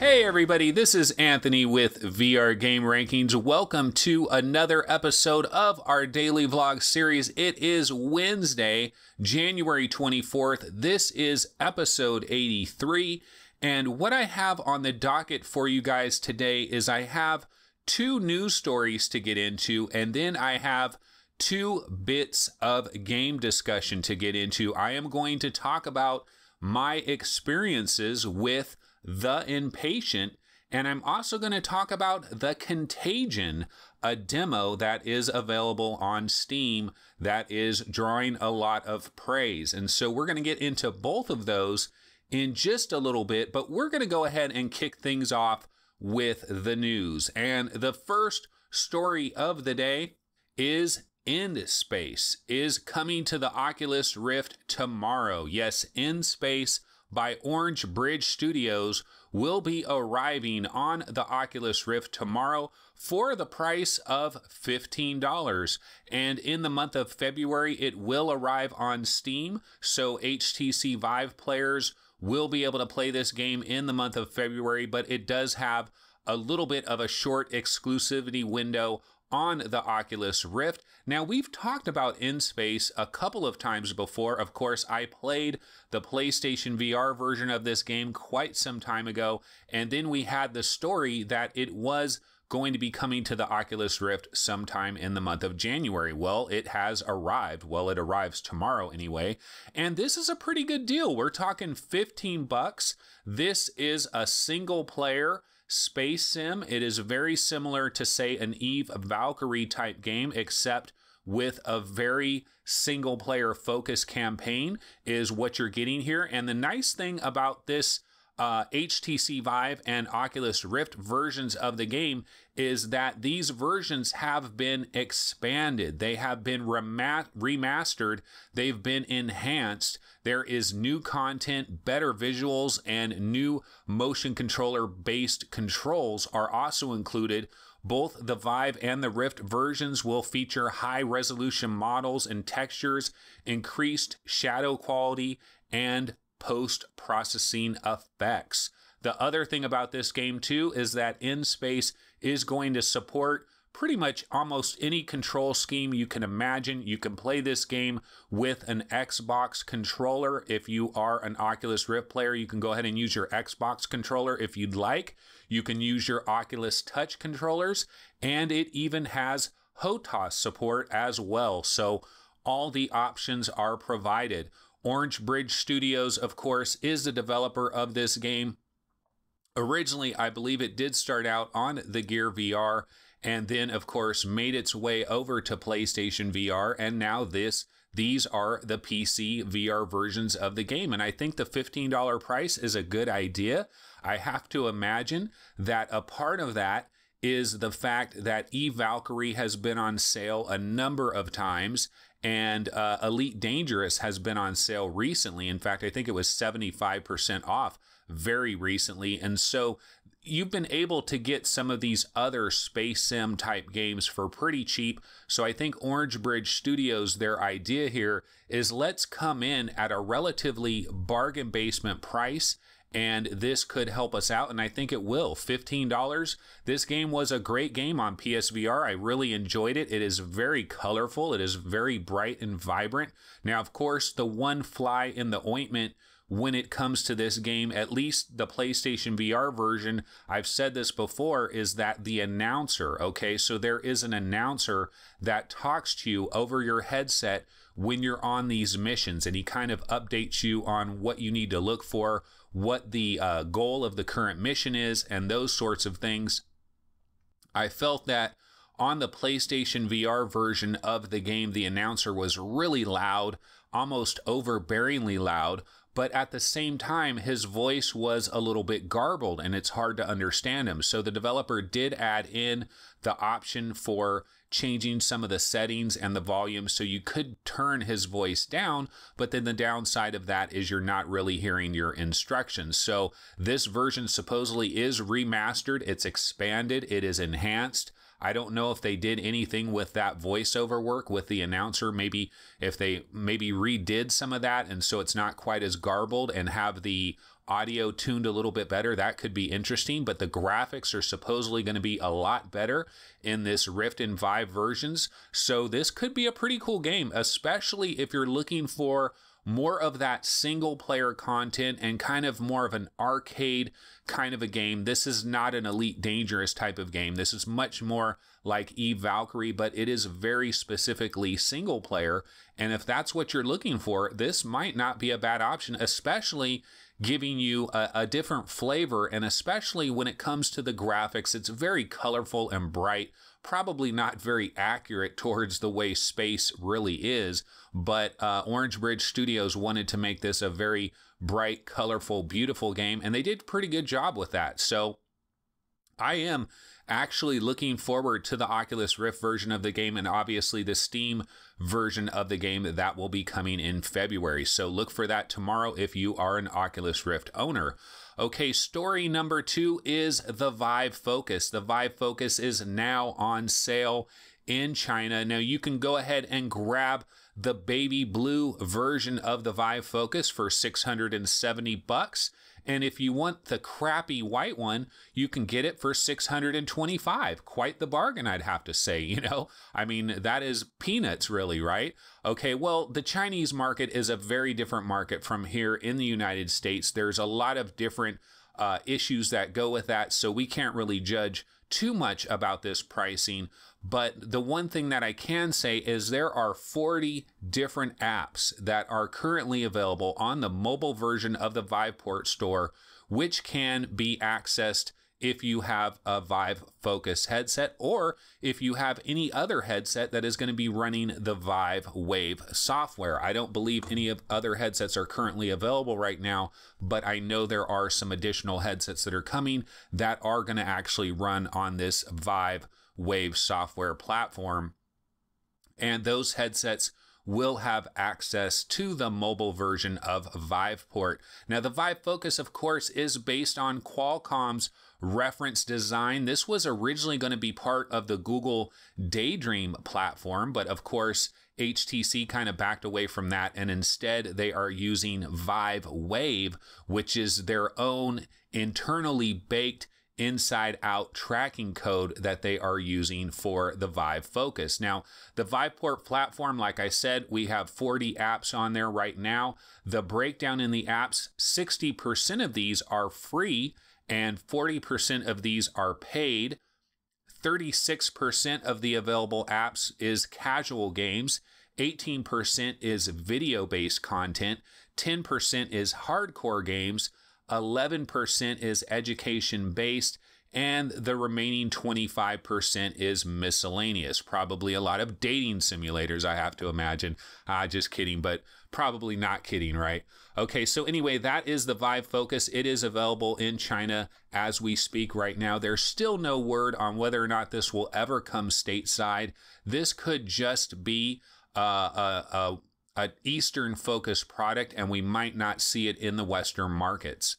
Hey everybody, this is Anthony with VR Game Rankings. Welcome to another episode of our daily vlog series. It is Wednesday, January 24th. This is episode 83. And what I have on the docket for you guys today is I have two news stories to get into, and then I have two bits of game discussion to get into. I am going to talk about my experiences with the Inpatient, and I'm also going to talk about the Contagion, a demo that is available on Steam that is drawing a lot of praise. And so we're going to get into both of those in just a little bit, but we're going to go ahead and kick things off with the news. And the first story of the day is In Space is coming to the Oculus Rift tomorrow. Yes, In Space by Orange Bridge Studios will be arriving on the Oculus Rift tomorrow for the price of $15. And in the month of February, it will arrive on Steam, so HTC Vive players will be able to play this game in the month of February, but it does have a little bit of a short exclusivity window on the Oculus Rift. Now, we've talked about In Space a couple of times before. Of course, I played the PlayStation VR version of this game quite some time ago, and then we had the story that it was going to be coming to the Oculus Rift sometime in the month of January. Well, it has arrived. Well, it arrives tomorrow anyway, and this is a pretty good deal. We're talking $15. This is a single player space sim. It is very similar to, say, an Eve Valkyrie type game, except with a very single player focus campaign is what you're getting here. And the nice thing about this HTC Vive and Oculus Rift versions of the game is that these versions have been expanded. They have been remastered. They've been enhanced. There is new content, better visuals, and new motion controller based controls are also included. Both the Vive and the Rift versions will feature high resolution models and textures, increased shadow quality, and post-processing effects. The other thing about this game too is that In Space is going to support pretty much almost any control scheme you can imagine. You can play this game with an Xbox controller. If you are an Oculus Rift player, you can go ahead and use your Xbox controller if you'd like. You can use your Oculus Touch controllers, and it even has HOTAS support as well. So all the options are provided. Orange Bridge Studios, of course, is the developer of this game. Originally, I believe it did start out on the Gear VR, and then, of course, made its way over to PlayStation VR, and now these are the PC VR versions of the game. And I think the $15 price is a good idea. I have to imagine that a part of that is the fact that Eve Valkyrie has been on sale a number of times, and Elite Dangerous has been on sale recently. In fact, I think it was 75% off very recently. And so you've been able to get some of these other space sim type games for pretty cheap. So I think Orange Bridge Studios, their idea here is let's come in at a relatively bargain basement price, and this could help us out, and I think it will. $15. This game was a great game on PSVR. I really enjoyed it. It is very colorful. It is very bright and vibrant. Now, of course, the one fly in the ointment when it comes to this game, at least the PlayStation VR version, I've said this before, is that the announcer, okay, so there is an announcer that talks to you over your headset when you're on these missions, and he kind of updates you on what you need to look for, what the goal of the current mission is, and those sorts of things. I felt that on the PlayStation VR version of the game, the announcer was really loud, almost overbearingly loud, but at the same time, his voice was a little bit garbled and it's hard to understand him. So the developer did add in the option for changing some of the settings and the volume so you could turn his voice down, but then the downside of that is you're not really hearing your instructions. So this version supposedly is remastered, it's expanded, it is enhanced. I don't know if they did anything with that voiceover work with the announcer, maybe if they redid some of that and so it's not quite as garbled and have the audio tuned a little bit better, that could be interesting, but the graphics are supposedly going to be a lot better in this Rift and Vive versions. So this could be a pretty cool game, especially if you're looking for more of that single player content and kind of more of an arcade kind of a game. This is not an Elite Dangerous type of game. This is much more like Eve Valkyrie, but it is very specifically single player. And if that's what you're looking for, this might not be a bad option, especially giving you a different flavor. And especially when it comes to the graphics, it's very colorful and bright, probably not very accurate towards the way space really is. But Orange Bridge Studios wanted to make this a very bright, colorful, beautiful game, and they did a pretty good job with that. So I am actually looking forward to the Oculus Rift version of the game, and obviously the Steam version of the game that will be coming in February. So look for that tomorrow if you are an Oculus Rift owner. Okay, story number 2 is the Vive Focus. The Vive Focus is now on sale in China. Now you can go ahead and grab the baby blue version of the Vive Focus for $670. And if you want the crappy white one, you can get it for $625. Quite the bargain, I'd have to say, you know? I mean, that is peanuts, really, right? Okay, well, the Chinese market is a very different market from here in the United States. There's a lot of different issues that go with that, so we can't really judge too much about this pricing. But the one thing that I can say is there are 40 different apps that are currently available on the mobile version of the Viveport store, which can be accessed if you have a Vive Focus headset or if you have any other headset that is going to be running the Vive Wave software. I don't believe any of other headsets are currently available right now, but I know there are some additional headsets that are coming that are going to actually run on this Vive Wave software platform. And those headsets will have access to the mobile version of Viveport. Now, the Vive Focus, of course, is based on Qualcomm's reference design. This was originally going to be part of the Google Daydream platform, but of course, HTC kind of backed away from that, and instead they are using Vive Wave, which is their own internally baked inside-out tracking code that they are using for the Vive Focus. Now, the Viveport platform, like I said, we have 40 apps on there right now. The breakdown in the apps, 60% of these are free and 40% of these are paid. 36% of the available apps is casual games. 18% is video-based content. 10% is hardcore games. 11% is education-based, and the remaining 25% is miscellaneous. Probably a lot of dating simulators, I have to imagine. Just kidding, but probably not kidding, right? Okay, so anyway, that is the Vive Focus. It is available in China as we speak right now. There's still no word on whether or not this will ever come stateside. This could just be an Eastern focused product, and we might not see it in the Western markets.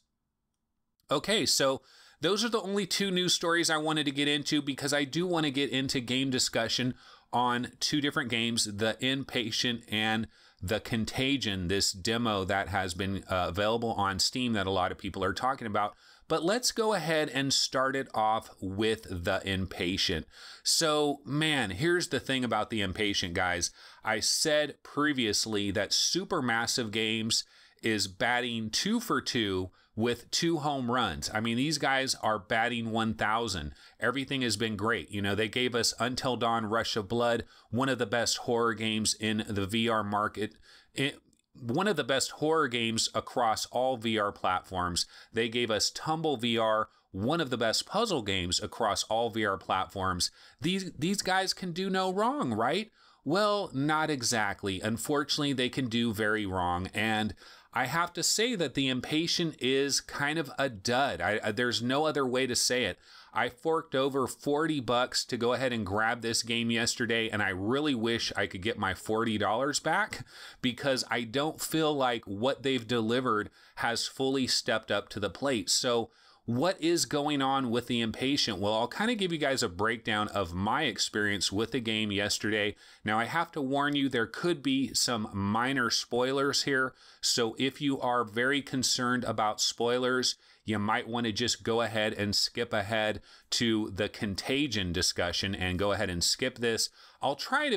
Okay, so those are the only 2 news stories I wanted to get into because I do want to get into game discussion on 2 different games, the Inpatient and the Contagion, this demo that has been available on Steam that a lot of people are talking about. But let's go ahead and start it off with the Inpatient. So, man, here's the thing about the Inpatient, guys. I said previously that Supermassive Games is batting 2 for 2 with 2 home runs. I mean, these guys are batting 1,000. Everything has been great. You know, they gave us Until Dawn Rush of Blood, one of the best horror games in the VR market. One of the best horror games across all VR platforms. They gave us Tumble VR, one of the best puzzle games across all VR platforms. These guys can do no wrong, right? Well, not exactly. Unfortunately, they can do very wrong. And I have to say that the Inpatient is kind of a dud. There's no other way to say it. I forked over $40 to go ahead and grab this game yesterday, and I really wish I could get my $40 back because I don't feel like what they've delivered has fully stepped up to the plate. So what is going on with the Inpatient? Well, I'll kind of give you guys a breakdown of my experience with the game yesterday. Now, I have to warn you, there could be some minor spoilers here. So if you are very concerned about spoilers, you might want to just go ahead and skip ahead to the Contagion discussion and go ahead and skip this. I'll try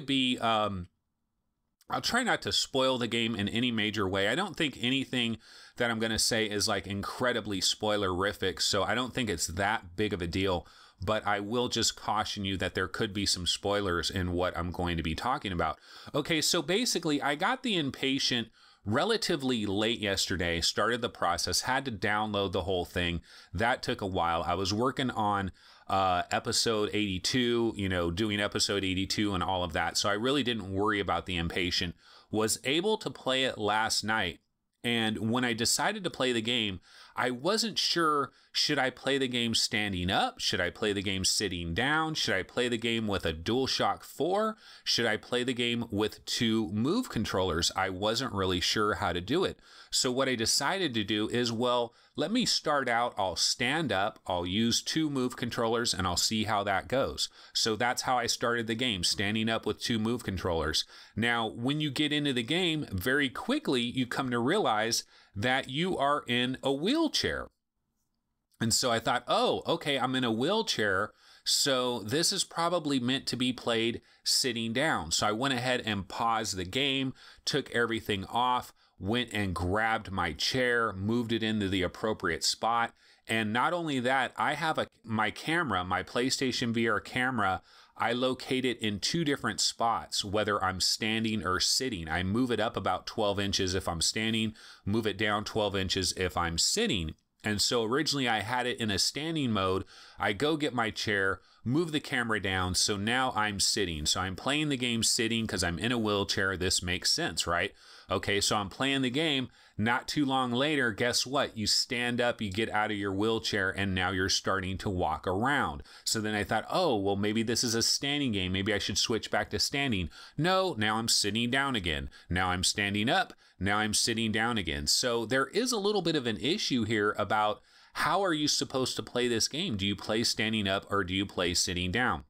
not to spoil the game in any major way. I don't think anything that I'm going to say is like incredibly spoilerific, so I don't think it's that big of a deal, but I will just caution you that there could be some spoilers in what I'm going to be talking about. Okay, so basically I got the Inpatient relatively late yesterday, started the process, had to download the whole thing. That took a while. I was working on episode 82, doing episode 82 and all of that. So I really didn't worry about the Inpatient. Was able to play it last night. And when I decided to play the game, I wasn't sure, should I play the game standing up? Should I play the game sitting down? Should I play the game with a DualShock 4? Should I play the game with 2 Move controllers? I wasn't really sure how to do it. So what I decided to do is, well, let me start out, I'll stand up, I'll use 2 Move controllers, and I'll see how that goes. So that's how I started the game, standing up with 2 Move controllers. Now, when you get into the game, very quickly, you come to realize that you are in a wheelchair. And so I thought, oh, okay, I'm in a wheelchair, so this is probably meant to be played sitting down. So I went ahead and paused the game, took everything off, went and grabbed my chair, moved it into the appropriate spot. And not only that, I have my camera, my PlayStation VR camera, I locate it in 2 different spots, whether I'm standing or sitting. I move it up about 12 inches if I'm standing, move it down 12 inches if I'm sitting. And so originally I had it in a standing mode. I go get my chair, move the camera down, so now I'm sitting. So I'm playing the game sitting because I'm in a wheelchair. This makes sense, right? Okay, so I'm playing the game. Not too long later, guess what? You stand up, you get out of your wheelchair, and now you're starting to walk around. So then I thought, oh, well, maybe this is a standing game. Maybe I should switch back to standing. No, now I'm sitting down again. Now I'm standing up. Now I'm sitting down again. So there is a little bit of an issue here about how are you supposed to play this game? Do you play standing up or do you play sitting down?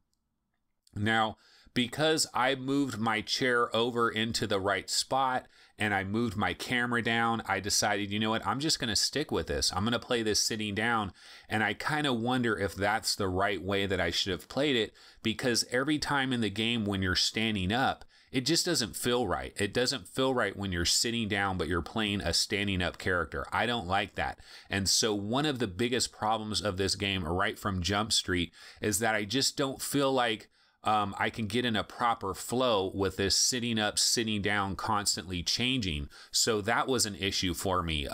Now, because I moved my chair over into the right spot and I moved my camera down, I decided, you know what, I'm just going to stick with this. I'm going to play this sitting down. And I kind of wonder if that's the right way that I should have played it, because every time in the game when you're standing up, it just doesn't feel right. It doesn't feel right when you're sitting down, but you're playing a standing up character. I don't like that. And so one of the biggest problems of this game right from Jump Street is that I just don't feel like I can get in a proper flow with this sitting up, sitting down, constantly changing. So that was an issue for me.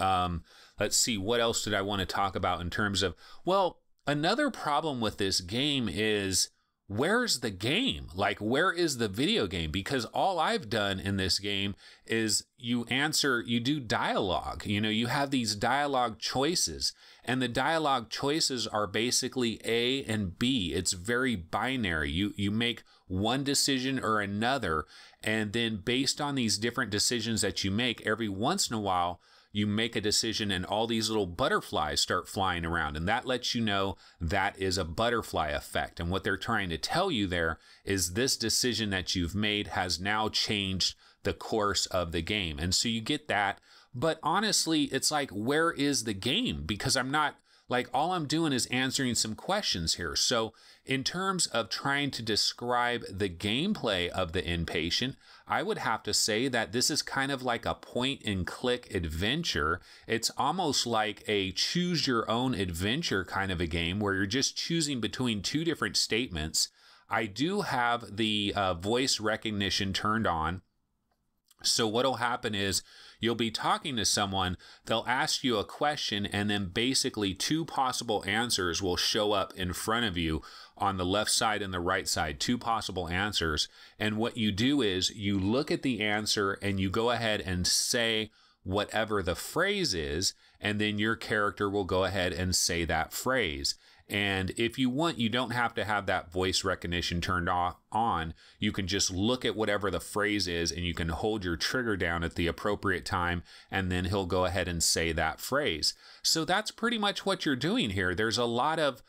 Let's see, what else did I want to talk about in terms of, well, another problem with this game is, where's the game? Like, where is the video game? Because all I've done in this game is you do dialogue. You have these dialogue choices, and the dialogue choices are basically A and B. It's very binary. You make one decision or another, and then based on these different decisions that you make, every once in a while, you make a decision and all these little butterflies start flying around. And that lets you know that is a butterfly effect. And what they're trying to tell you there is this decision that you've made has now changed the course of the game. And so you get that. But honestly, it's like, where is the game? Because all I'm doing is answering some questions here. So in terms of trying to describe the gameplay of the Inpatient, I would have to say that this is kind of like a point and click adventure. It's almost like a choose your own adventure kind of a game where you're just choosing between 2 different statements. I do have the voice recognition turned on. So what'll happen is you'll be talking to someone, they'll ask you a question, and then basically 2 possible answers will show up in front of you on the left side and the right side, 2 possible answers. And what you do is you look at the answer and you go ahead and say whatever the phrase is, and then your character will go ahead and say that phrase. And if you want, you don't have to have that voice recognition turned on. You can just look at whatever the phrase is and you can hold your trigger down at the appropriate time, and then he'll go ahead and say that phrase. So that's pretty much what you're doing here. There's a lot of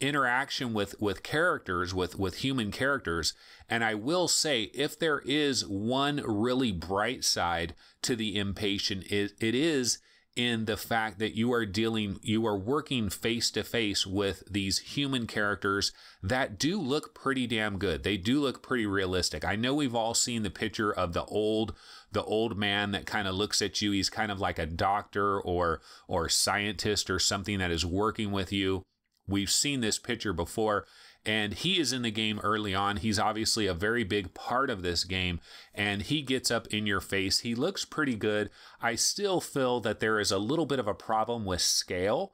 interaction with characters, with human characters. And I will say, if there is one really bright side to the Inpatient, it is in the fact that you are working face to face with these human characters that do look pretty damn good. They do look pretty realistic. I know we've all seen the picture of the old man that kind of looks at you. He's kind of like a doctor or scientist or something that is working with you. We've seen this picture before, and he is in the game early on. He's obviously a very big part of this game, and he gets up in your face. He looks pretty good. I still feel that there is a little bit of a problem with scale.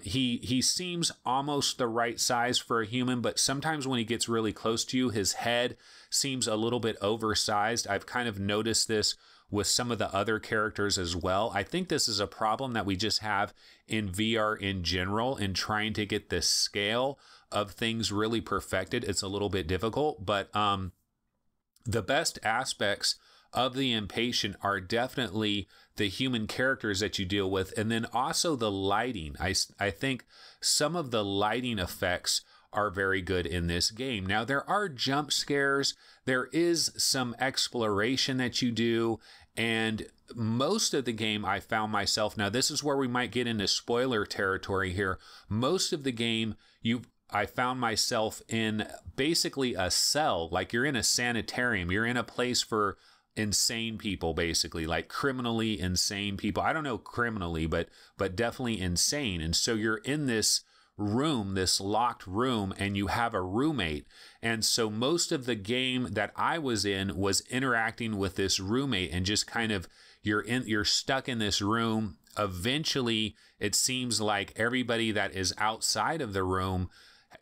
He seems almost the right size for a human, but sometimes when he gets really close to you, his head seems a little bit oversized. I've kind of noticed this with some of the other characters as well. I think this is a problem that we just have in VR in general, in trying to get the scale of things really perfected. It's a little bit difficult, but the best aspects of the Inpatient are definitely the human characters that you deal with, and then also the lighting. I think some of the lighting effects are very good in this game. Now, there are jump scares, there is some exploration that you do, and most of the game I found myself, now this is where we might get into spoiler territory here, most of the game I found myself in basically a cell, like you're in a sanitarium, you're in a place for insane people, basically, like criminally insane people. I don't know criminally, but definitely insane. And so you're in this room, this locked room, and you have a roommate. And so most of the game that I was in was interacting with this roommate, and just kind of you're stuck in this room. Eventually, it seems like everybody that is outside of the room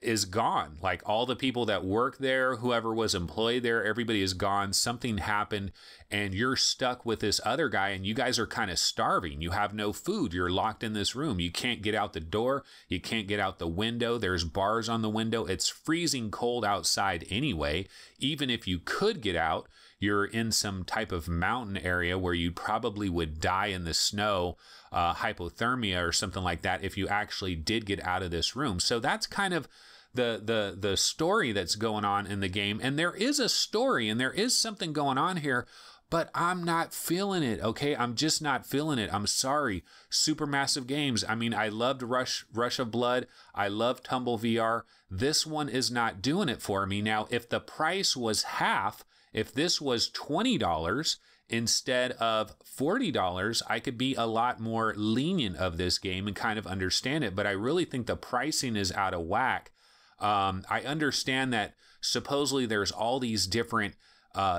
is gone. Like all the people that work there, whoever was employed there, everybody is gone. Something happened, and you're stuck with this other guy, and you guys are kind of starving. You have no food. You're locked in this room. You can't get out the door. You can't get out the window. There's bars on the window. It's freezing cold outside anyway. Even if you could get out, you're in some type of mountain area where you probably would die in the snow, hypothermia or something like that, if you actually did get out of this room. So that's kind of the story that's going on in the game. And there is a story, and there is something going on here, but I'm not feeling it, okay? I'm just not feeling it. I'm sorry. Supermassive Games. I mean, I loved Rush of Blood. I love Tumble VR. This one is not doing it for me. Now, if the price was half, if this was $20 instead of $40, I could be a lot more lenient of this game and kind of understand it. But I really think the pricing is out of whack. I understand that supposedly there's all these different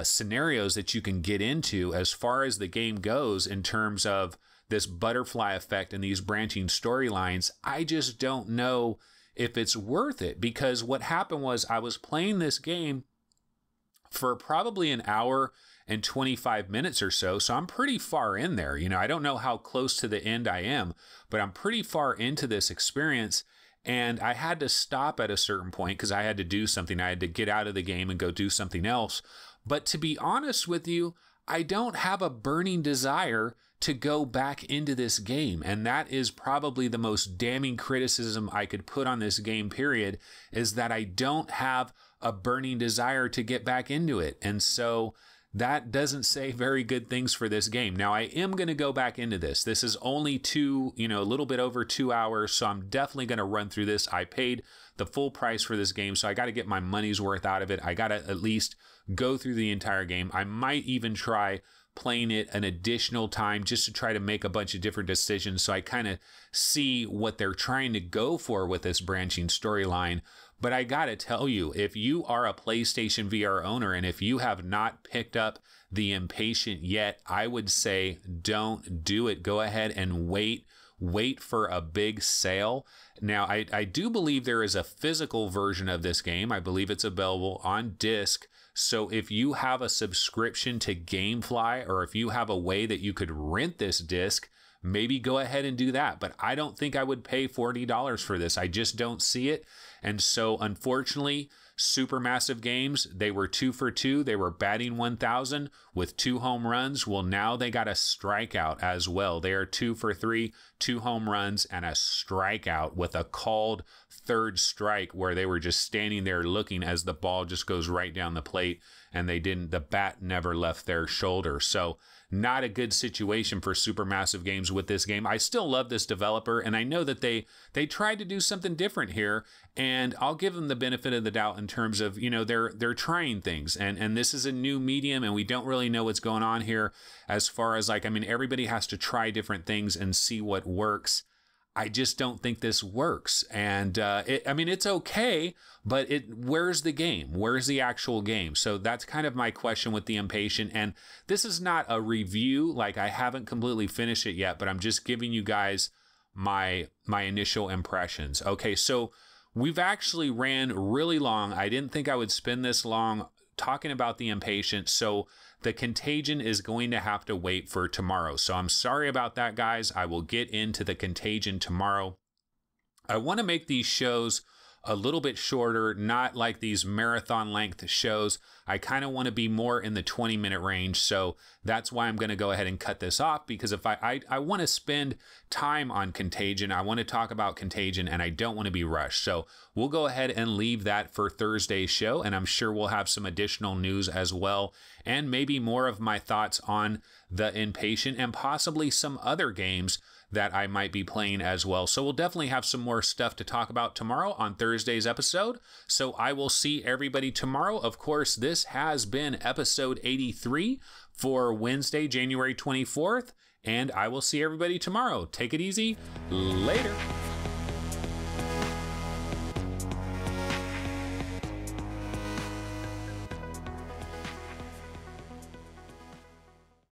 scenarios that you can get into as far as the game goes in terms of this butterfly effect and these branching storylines. I just don't know if it's worth it, because what happened was I was playing this game for probably an hour and 25 minutes or so. So I'm pretty far in there. You know, I don't know how close to the end I am, but I'm pretty far into this experience. And I had to stop at a certain point because I had to do something. I had to get out of the game and go do something else. But to be honest with you, I don't have a burning desire to go back into this game. And that is probably the most damning criticism I could put on this game, period, is that I don't have a burning desire to get back into it. And so that doesn't say very good things for this game. Now, I am going to go back into this. This is only a little bit over 2 hours, so I'm definitely going to run through this. I paid the full price for this game, so I got to get my money's worth out of it. I got to at least go through the entire game. I might even try playing it an additional time just to try to make a bunch of different decisions, so I kind of see what they're trying to go for with this branching storyline. But I gotta tell you, if you are a PlayStation VR owner and if you have not picked up the Inpatient yet, I would say don't do it. Go ahead and wait for a big sale. Now, I do believe there is a physical version of this game. I believe it's available on disc. So if you have a subscription to GameFly, or if you have a way that you could rent this disc, maybe go ahead and do that. But I don't think I would pay $40 for this. I just don't see it. And so, unfortunately, Supermassive Games, they were 2 for 2. They were batting 1,000 with 2 home runs. Well, now they got a strikeout as well. They are 2 for 3, 2 home runs, and a strikeout with a called third strike where they were just standing there looking as the ball just goes right down the plate, and the bat never left their shoulder. So not a good situation for Supermassive Games with this game. I still love this developer, and I know that they tried to do something different here, and I'll give them the benefit of the doubt in terms of, they're trying things, and this is a new medium, and we don't really know what's going on here as far as everybody has to try different things and see what works. I just don't think this works. And it's okay, but where's the game? Where's the actual game? So that's kind of my question with the Inpatient. And this is not a review. I haven't completely finished it yet, but I'm just giving you guys my initial impressions. Okay, so we've actually ran really long. I didn't think I would spend this long talking about the Inpatient. So the Contagion is going to have to wait for tomorrow. So I'm sorry about that, guys. I will get into the Contagion tomorrow. I want to make these shows a little bit shorter, not like these marathon length shows. I kind of want to be more in the 20-minute range. So that's why I'm going to go ahead and cut this off, because if I want to spend time on Contagion, I want to talk about Contagion, and I don't want to be rushed. So we'll go ahead and leave that for Thursday's show, and I'm sure we'll have some additional news as well, and maybe more of my thoughts on the Inpatient and possibly some other games that I might be playing as well. So we'll definitely have some more stuff to talk about tomorrow on Thursday's episode. So I will see everybody tomorrow. Of course, this has been episode 83 for Wednesday, January 24th, and I will see everybody tomorrow. Take it easy. Later.